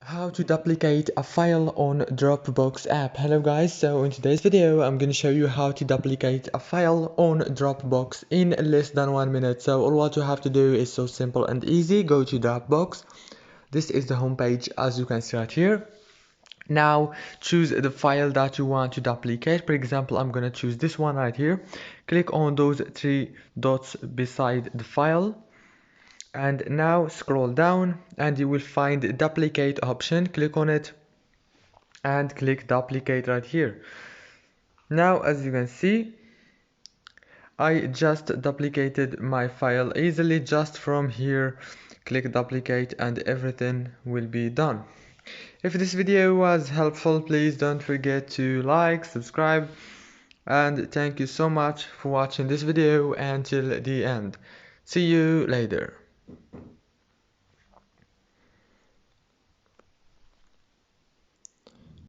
How to duplicate a file on Dropbox app. Hello guys, so in today's video I'm going to show you how to duplicate a file on Dropbox in less than 1 minute. So all what you have to do is so simple and easy. Go to Dropbox. This is the home page, as you can see right here. Now choose the file that you want to duplicate. For example, I'm going to choose this one right here. Click on those three dots beside the file. And now scroll down and you will find the duplicate option. Click on it and click duplicate right here. Now as you can see, I just duplicated my file easily just from here. Click duplicate and everything will be done. If this video was helpful, please don't forget to like, subscribe, and thank you so much for watching this video until the end. See you later.